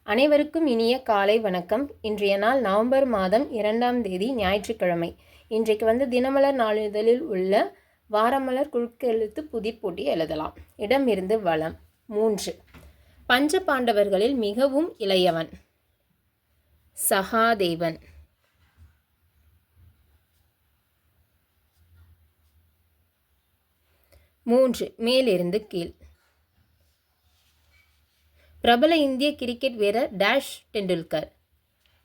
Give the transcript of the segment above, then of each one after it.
அனைவருக்கும் இனிய காலை வணக்கம். இன்றைய நாள் நவம்பர் மாதம் 2ஆம் தேதி ஞாயிற்றுக்கிழமை. இன்றைக்கு தினமலர் நாளிதழில் உள்ள வாரமலர் குறுக்கெழுத்து புதிர்போட்டி எழுதலாம். இடமிருந்து வளம். 3. பஞ்ச பாண்டவர்களில் மிகவும் இளையவன் சகாதேவன். 3. மேலிருந்து கீழ். பிரபல இந்திய கிரிக்கெட் வீரர் டேஷ் டெண்டுல்கர்,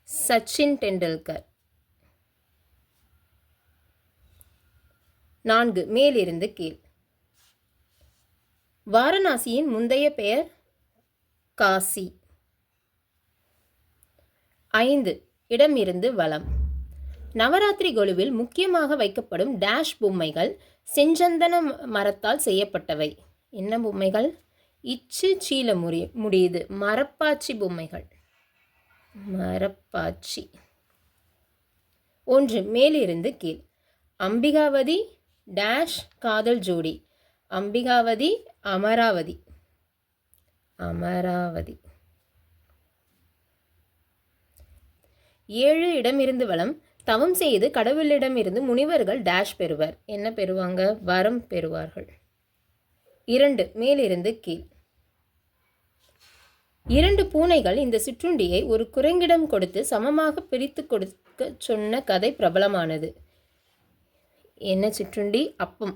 சச்சின் டெண்டுல்கர். 4. மேலிருந்து கீழ். வாரணாசியின் முந்தைய பெயர் காசி. 5. இடமிருந்து வலம். நவராத்திரி கொலுவில் முக்கியமாக வைக்கப்படும் டேஷ் பொம்மைகள் செஞ்சந்தன மரத்தால் செய்யப்பட்டவை. என்ன பொம்மைகள்? இச்சு சீல முடியுது. மரப்பாச்சி பொம்மைகள். மரப்பாச்சி. 1. மேலிருந்து கீழ். அம்பிகாவதி டேஷ் காதல் ஜோடி. அம்பிகாவதி அமராவதி. அமராவதி. 7. இடமிருந்து வலம். தவம் செய்து கடவுளிடமிருந்து முனிவர்கள் டேஷ் பெறுவர். என்ன பெறுவாங்க? வரம் பெறுவார்கள். 2. மேலிருந்து கீழ். 2 பூனைகள் இந்த சிற்றுண்டியை ஒரு குரங்கிடம் கொடுத்து சமமாக பிரித்து கொடுக்க சொன்ன கதை பிரபலமானது. என்ன சிற்றுண்டி? அப்பம்.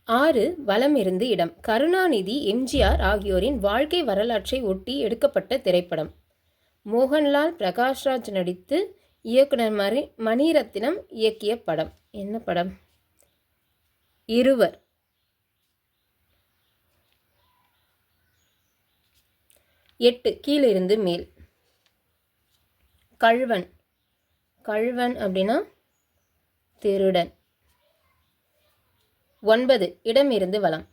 6. வலமிருந்து இடம். கருணாநிதி, எம்ஜிஆர் ஆகியோரின் வாழ்க்கை வரலாற்றை ஒட்டி எடுக்கப்பட்ட திரைப்படம். மோகன்லால், பிரகாஷ்ராஜ் நடித்து இயக்குனர் மணிரத்னம் இயக்கிய படம். என்ன படம்? இருவர். 8. கீழிருந்து மேல். கள்வன். கள்வன் அப்படின்னா திருடன். 9. இடமிருந்து வலம்.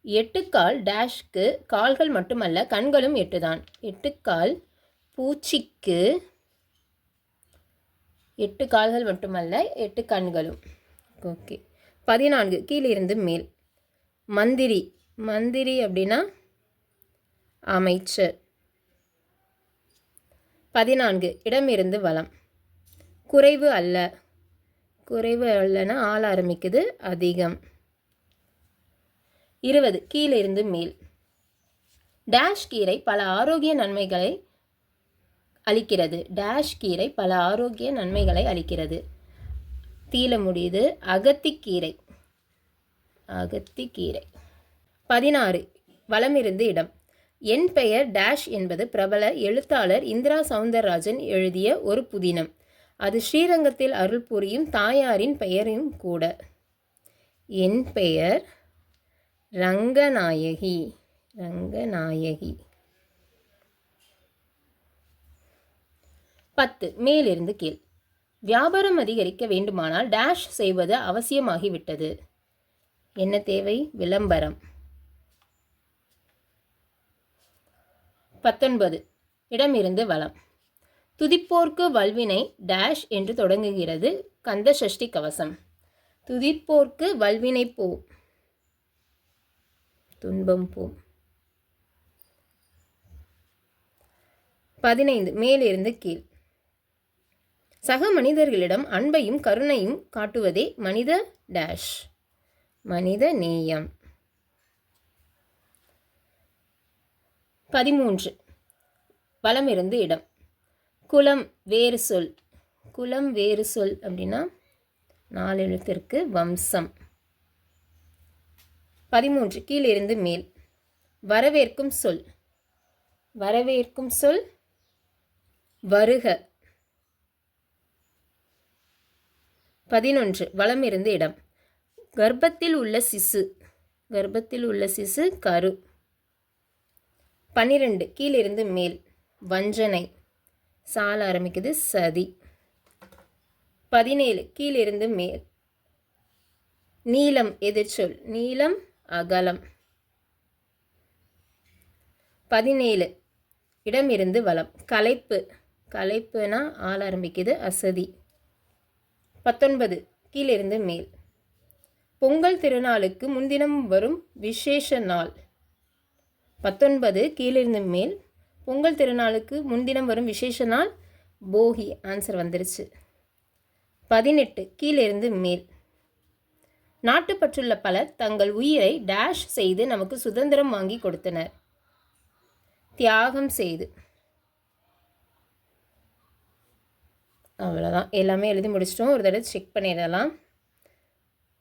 8 கால் டேஷ்க்கு கால்கள் மட்டுமல்ல, கண்களும் 8 தான். 8 கால் பூச்சிக்கு 8 கால்கள் மட்டுமல்ல, 8 கண்களும். ஓகே. 14. கீழிருந்து மேல். மந்திரி. மந்திரி அப்படின்னா அமைச்சர். 14. இடமிருந்து வலம். குறைவு அல்ல. குறைவு அல்லனா ஆள் ஆரம்பிக்குது. அதிகம். 20. கீழிருந்து மேல். டேஷ் கீரை பல ஆரோக்கிய நன்மைகளை அளிக்கிறது. டேஷ் கீரை பல ஆரோக்கிய நன்மைகளை அளிக்கிறது. தீல முடியுது. அகத்திக்கீரை. அகத்திக்கீரை. 16. வலமிருந்து இடம். என் பெயர் டேஷ் என்பது பிரபல எழுத்தாளர் இந்திரா சௌந்தரராஜன் எழுதிய ஒரு புதினம். அது ஸ்ரீரங்கத்தில் அருள் புரியும் தாயாரின் பெயரும் கூட. என் பெயர் ரங்கநாயகி. ரங்கநாயகி. 10. மேலிருந்து கீழ். வியாபாரம் அதிகரிக்க வேண்டுமானால் டேஷ் செய்வது அவசியமாகிவிட்டது. என்ன தேவை? விளம்பரம். 19. இடமிருந்து வலம். துதிப்போர்க்கு வல்வினை டேஷ் என்று தொடங்குகிறது கந்த சஷ்டி கவசம். துதிப்போர்க்கு வல்வினை போ, துன்பம் போ. 15. மேலிருந்து கீழ். சக மனிதர்களிடம் அன்பையும் கருணையும் காட்டுவதே மனித டேஷ். மனித நேயம். 13. வலமிருந்து இடம். குலம் வேறு சொல். குலம் வேறு சொல் அப்படின்னா 4 எழுத்திற்கு வம்சம். 13. கீழிருந்து மேல். வரவேற்கும் சொல். வரவேற்கும் சொல் வருக. 11. வலமிருந்து இடம். கர்ப்பத்தில் உள்ள சிசு. கர்ப்பத்தில் உள்ள சிசு கரு. 12. கீழிருந்து மேல். வஞ்சனை. சால ஆரம்பிக்குது. சதி. 17. கீழிருந்து மேல். நீளம் எதிர்ச்சொல். நீளம் அகலம். 17. இடமிருந்து வலம். களைப்பு. களைப்புனா ஆள் ஆரம்பிக்குது. அசதி. 19. கீழிருந்து மேல். பொங்கல் திருநாளுக்கு முன்தினம் வரும் விசேஷ நாள். 19 கீழிருந்து மேல். பொங்கல் திருநாளுக்கு முன்தினம் வரும் விசேஷ நாள் போகி. ஆன்சர் வந்துருச்சு. 18 கீழிருந்து மேல். நாட்டுப்பற்றுள்ள பலர் தங்கள் உயிரை டேஷ் செய்து நமக்கு சுதந்திரம் வாங்கி கொடுத்தனர். தியாகம் செய்து. அவ்வளோதான், எல்லாமே எழுதி முடிச்சிட்டோம். ஒரு தடவை செக் பண்ணிடலாம்.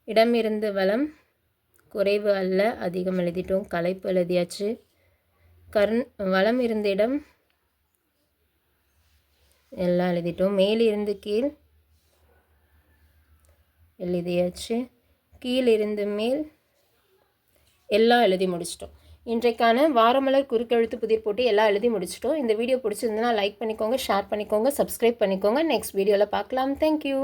இடமிருந்து வளம், குறைவு அல்ல, அதிகம் எழுதிட்டோம். கலைப்பு எழுதியாச்சு. வளம் இருந்த இடம் எல்லாம் எழுதிட்டோம். மேலிருந்து கீழ் எழுதியாச்சு. கீழிருந்து மேல் எல்லாம் எழுதி முடிச்சிட்டோம். இன்றைக்கான வாரமலர் குறுக்கெழுத்து புதிர் போட்டு எல்லாம் எழுதி முடிச்சிட்டோம். இந்த வீடியோ பிடிச்சிருந்ததுன்னா லைக் பண்ணிக்கோங்க, ஷேர் பண்ணிக்கோங்க, சப்ஸ்கிரைப் பண்ணிக்கோங்க. நெக்ஸ்ட் வீடியோவில் பார்க்கலாம். தேங்க்யூ.